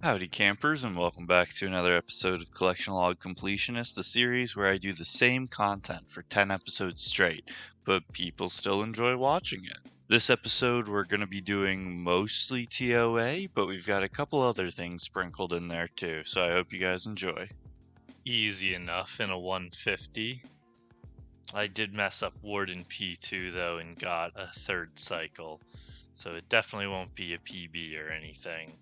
Howdy campers, and welcome back to another episode of Collection Log Completionist, the series where I do the same content for 10 episodes straight, but people still enjoy watching it. This episode we're going to be doing mostly ToA, but we've got a couple other things sprinkled in there too, so I hope you guys enjoy. Easy enough in a 150. I did mess up Warden P2 though and got a third cycle, so it definitely won't be a PB or anything.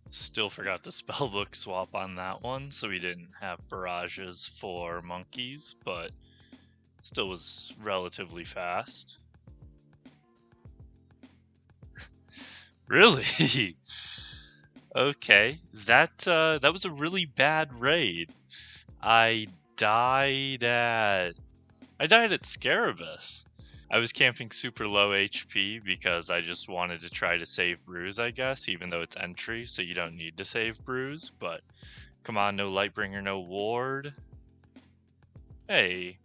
Still forgot the spellbook swap on that one, so we didn't have barrages for monkeys, but still was relatively fast. Really? Okay, that was a really bad raid. I died at Scarabus. I was camping super low HP because I just wanted to try to save brews, I guess, even though it's entry, so you don't need to save brews, but come on, no Lightbringer, no ward. Hey,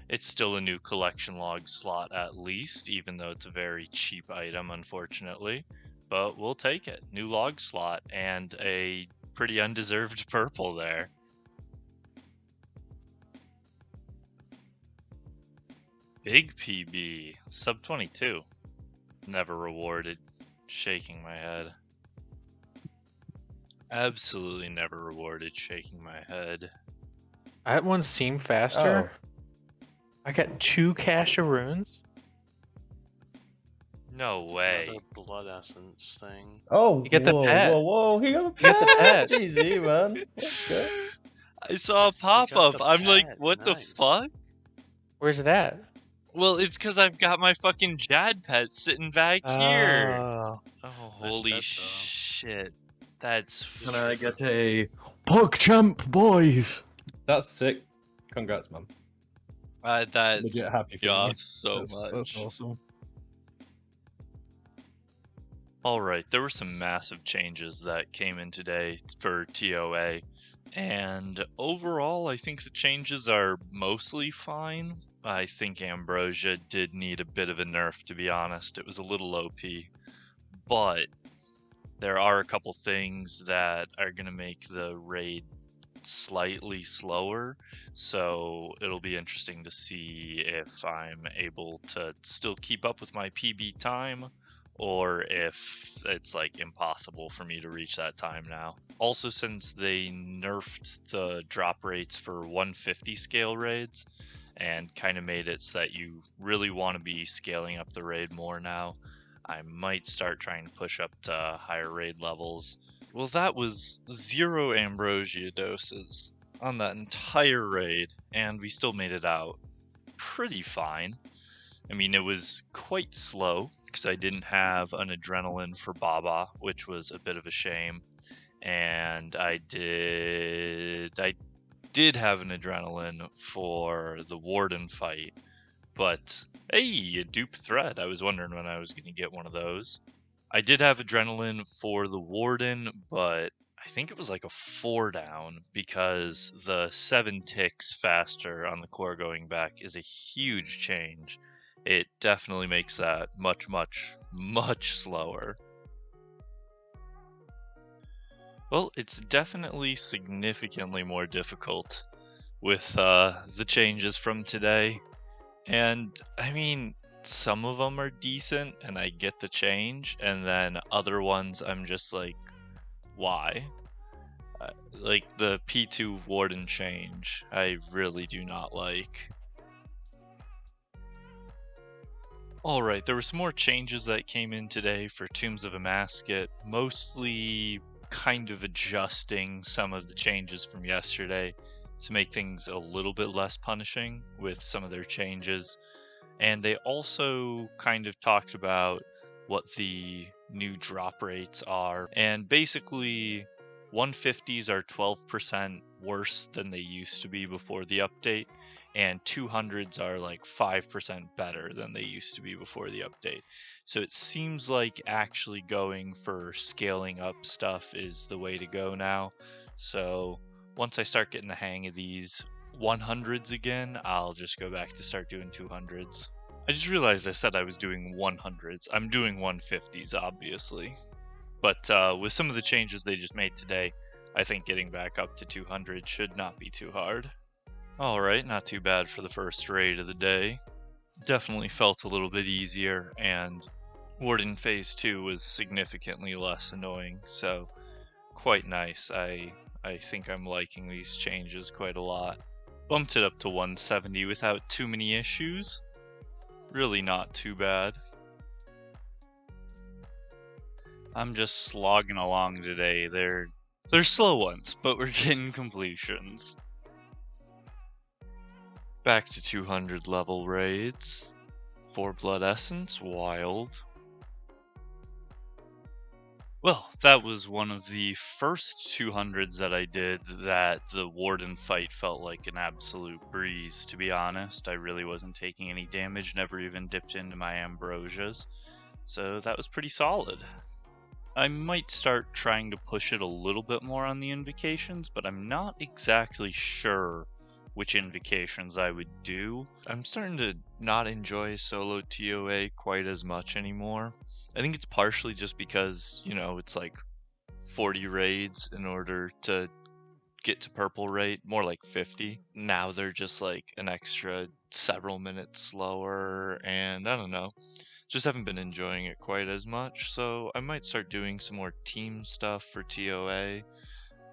it's still a new collection log slot at least, even though it's a very cheap item, unfortunately. But we'll take it. New log slot and a pretty undeserved purple there. Big PB, sub 22. Never rewarded. Shaking my head. Absolutely never rewarded. Shaking my head. That one seemed faster. I got 2 cache of runes. No way. Another blood essence thing. Oh, You get the pet. whoa! He got the You get the pet. pet. GG, man. Let's go. I saw a pop got up. the I'm like, pet. what the Nice. fuck? Where's it at? Well, it's because I've got my fucking Jad pet sitting back here. Oh. Oh, Nice holy pet, though. shit. That's... Can I get a PogChamp, boys? That's sick. Congrats, man. that... Legit happy for Yeah, you. so That's much. awesome. Alright, there were some massive changes that came in today for ToA, and overall I think the changes are mostly fine. I think Ambrosia did need a bit of a nerf, to be honest. It was a little OP, but there are a couple things that are going to make the raid slightly slower, so it'll be interesting to see if I'm able to still keep up with my PB time, or if it's like impossible for me to reach that time now. Also, since they nerfed the drop rates for 150 scale raids and kind of made it so that you really want to be scaling up the raid more now, I might start trying to push up to higher raid levels. Well, that was 0 Ambrosia doses on that entire raid, and we still made it out pretty fine. I mean, it was quite slow, because I didn't have an adrenaline for Baba, which was a bit of a shame. And I did have an adrenaline for the Warden fight, but hey, a dupe thread. I was wondering when I was going to get one of those. I did have adrenaline for the Warden, but I think it was like a 4 down, because the 7 ticks faster on the core going back is a huge change. It definitely makes that much, much, much slower. Well, it's definitely significantly more difficult with the changes from today. And, I mean, some of them are decent, and I get the change, and then other ones I'm just like, why? Like the P2 Warden change, I really do not like. Alright, there were some more changes that came in today for Tombs of Amasket, mostly kind of adjusting some of the changes from yesterday to make things a little bit less punishing with some of their changes. And they also kind of talked about what the new drop rates are. And basically, 150s are 12% worse than they used to be before the update, and 200s are like 5% better than they used to be before the update. So it seems like actually going for scaling up stuff is the way to go now. So once I start getting the hang of these 100s again, I'll just go back to start doing 200s. I just realized I said I was doing 100s. I'm doing 150s, obviously. But with some of the changes they just made today, I think getting back up to 200 should not be too hard. Alright, not too bad for the first raid of the day. Definitely felt a little bit easier, and Warden Phase 2 was significantly less annoying, so quite nice. I think I'm liking these changes quite a lot. Bumped it up to 170 without too many issues. Really not too bad. I'm just slogging along today. They're slow ones, but we're getting completions. Back to 200 level raids. 4 Blood Essence, wild. Well, that was one of the first 200s that I did that the Warden fight felt like an absolute breeze, to be honest. I really wasn't taking any damage, never even dipped into my Ambrosias, so that was pretty solid. I might start trying to push it a little bit more on the invocations, but I'm not exactly sure which invocations I would do. I'm starting to not enjoy solo ToA quite as much anymore. I think it's partially just because, you know, it's like 40 raids in order to get to purple rate, more like 50. Now they're just like an extra several minutes slower, and I don't know. Just haven't been enjoying it quite as much, so I might start doing some more team stuff for ToA.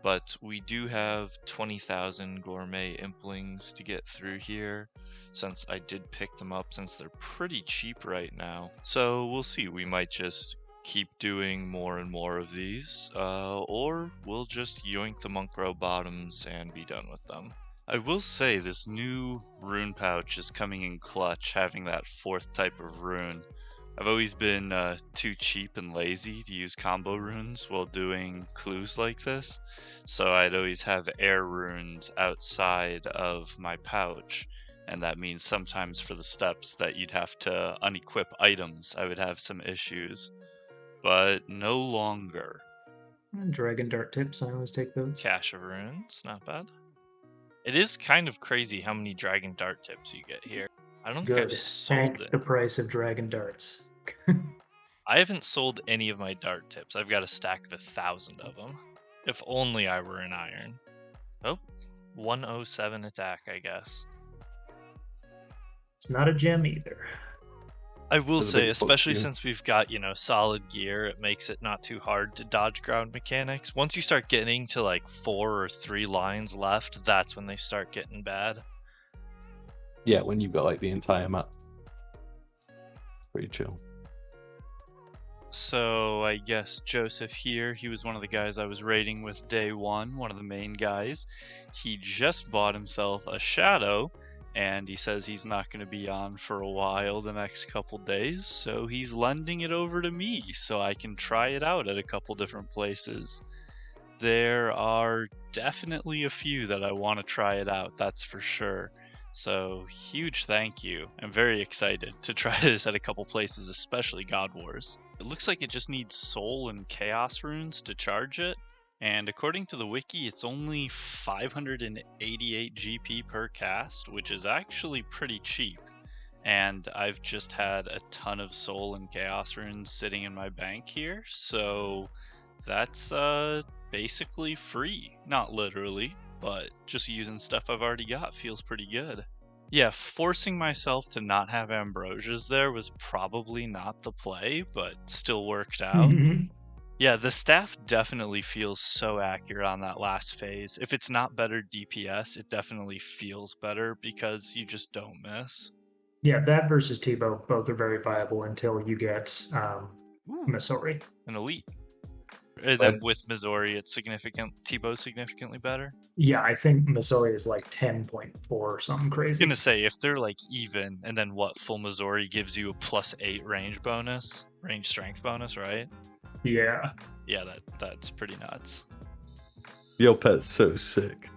But we do have 20,000 gourmet implings to get through here, since I did pick them up since they're pretty cheap right now. So we'll see, we might just keep doing more and more of these, or we'll just yoink the monk row bottoms and be done with them. I will say this new rune pouch is coming in clutch, having that 4th type of rune. I've always been too cheap and lazy to use combo runes while doing clues like this, so I'd always have air runes outside of my pouch, and that means sometimes for the steps that you'd have to unequip items, I would have some issues, but no longer. Dragon Dart tips, I always take those. Cache of runes, not bad. It is kind of crazy how many Dragon Dart tips you get here. I don't think I've Good. sold Tank it. the price of Dragon Darts. I haven't sold any of my dart tips. I've got a stack of 1,000 of them. If only I were in iron. Oh, 107 attack, I guess. It's not a gem either. I will There's a say, big especially fortune. since we've got, you know, solid gear, it makes it not too hard to dodge ground mechanics. Once you start getting to like 4 or 3 lines left, that's when they start getting bad. Yeah, when you've got like the entire map. Pretty chill. So I guess Joseph here, he was one of the guys I was raiding with day 1, one of the main guys. He just bought himself a shadow, and he says he's not going to be on for a while the next couple days, so he's lending it over to me so I can try it out at a couple different places. There are definitely a few that I want to try it out, that's for sure. So huge thank you. I'm very excited to try this at a couple places, especially God Wars. It looks like it just needs soul and chaos runes to charge it. And according to the wiki, it's only 588 GP per cast, which is actually pretty cheap. And I've just had a ton of soul and chaos runes sitting in my bank here, so that's basically free. Not literally, but just using stuff I've already got feels pretty good. Yeah, forcing myself to not have Ambrosias there was probably not the play, but still worked out. Yeah, the staff definitely feels so accurate on that last phase. If it's not better DPS, it definitely feels better because you just don't miss. Yeah, that versus Tebow, both are very viable until you get Missouri. An elite. And then with Missouri, it's Tebow's significantly better. Yeah, I think Missouri is like 10.4 or something crazy. I'm gonna say, if they're like even, and then what, full Missouri gives you a +8 range strength bonus, right? Yeah. Yeah, that's pretty nuts. Your pet's so sick.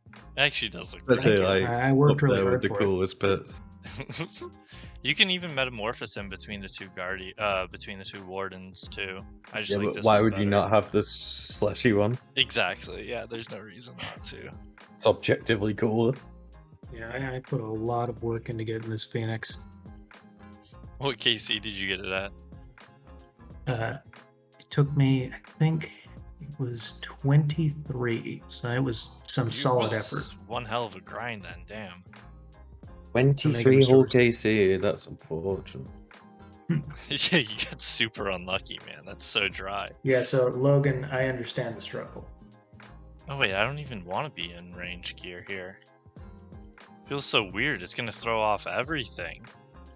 It actually does look That's pretty it, like, I worked up really there with hard the for coolest pets. You can even metamorphose him between the two between the two wardens too. I just Yeah, like but this why one would you better. not have the slashy one? Exactly. Yeah, there's no reason not to. It's objectively cooler. Yeah, I put a lot of work into getting this Phoenix. What KC did you get it at? took me, I think it was 23. So it was some It solid was effort. one hell of a grind then, damn. 23 whole KC, that's unfortunate. Yeah, you get super unlucky, man. That's so dry. Yeah, so Logan, I understand the struggle. Oh wait, I don't even want to be in range gear here. Feels so weird, it's gonna throw off everything.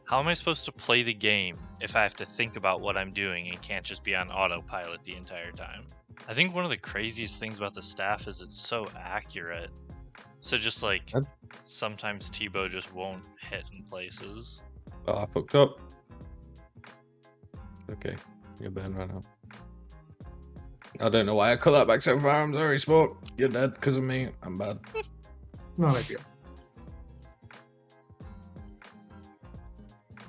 How am I supposed to play the game if I have to think about what I'm doing and can't just be on autopilot the entire time? I think one of the craziest things about the staff is it's so accurate. So just like, sometimes T-Bow just won't hit in places. Oh, I fucked up. Okay, you're banned right now. I don't know why I cut that back so far. I'm sorry, Smoke. You're dead because of me. I'm bad. Not a big deal.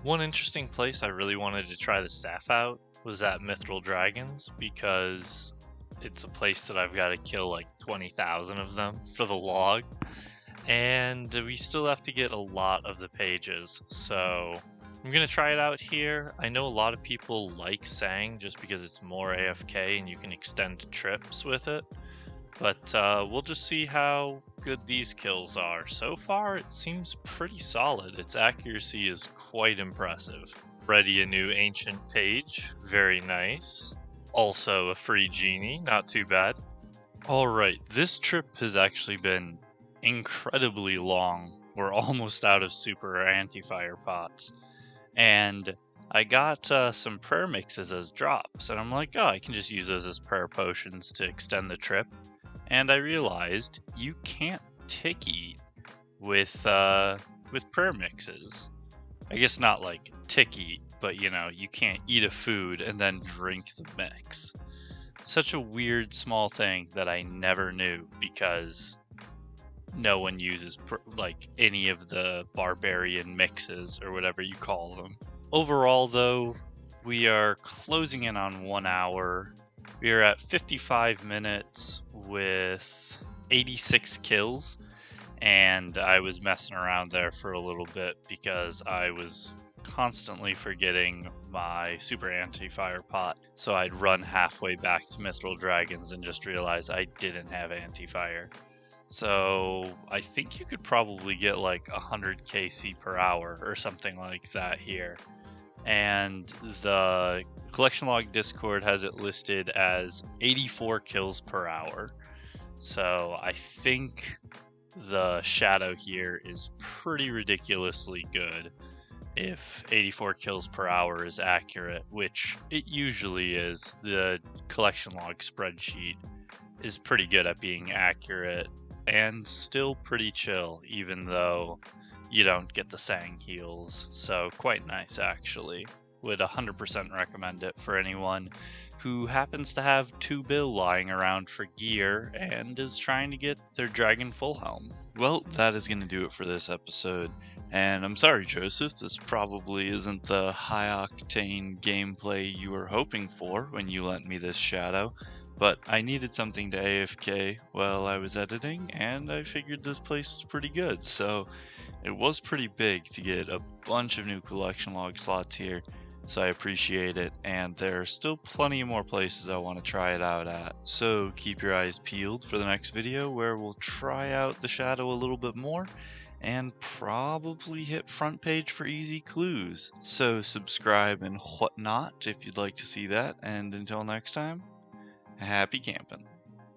One interesting place I really wanted to try the staff out was at Mithril Dragons, because it's a place that I've got to kill like 20,000 of them for the log, and we still have to get a lot of the pages, so I'm going to try it out here. I know a lot of people like Sang just because it's more AFK and you can extend trips with it, but we'll just see how good these kills are. So far, it seems pretty solid. Its accuracy is quite impressive. Ready a new ancient page. Very nice. Also a free genie. Not too bad. Alright, this trip has actually been incredibly long. We're almost out of super anti-fire pots. And I got some prayer mixes as drops. And I'm like, oh, I can just use those as prayer potions to extend the trip. And I realized you can't tick eat with prayer mixes. I guess not like tick eat, but you know, you can't eat a food and then drink the mix. Such a weird small thing that I never knew, because no one uses like any of the barbarian mixes or whatever you call them. Overall though, we are closing in on 1 hour. We are at 55 minutes with 86 kills, and I was messing around there for a little bit because I was constantly forgetting my super anti-fire pot, so I'd run halfway back to Mithril Dragons and just realize I didn't have anti-fire. So I think you could probably get like 100 KC per hour or something like that here. And the collection log Discord has it listed as 84 kills per hour. So I think the shadow here is pretty ridiculously good if 84 kills per hour is accurate, which it usually is. The collection log spreadsheet is pretty good at being accurate and still pretty chill, even though you don't get the Sang heals, so quite nice actually. Would 100% recommend it for anyone who happens to have 2 bill lying around for gear and is trying to get their Dragon Full Helm. Well, that is going to do it for this episode, and I'm sorry Joseph, this probably isn't the high-octane gameplay you were hoping for when you lent me this shadow, but I needed something to AFK while I was editing, and I figured this place was pretty good, so it was pretty big to get a bunch of new collection log slots here, so I appreciate it, and there are still plenty more places I want to try it out at. So keep your eyes peeled for the next video where we'll try out the shadow a little bit more, and probably hit front page for easy clues. So subscribe and whatnot if you'd like to see that, and until next time, happy camping.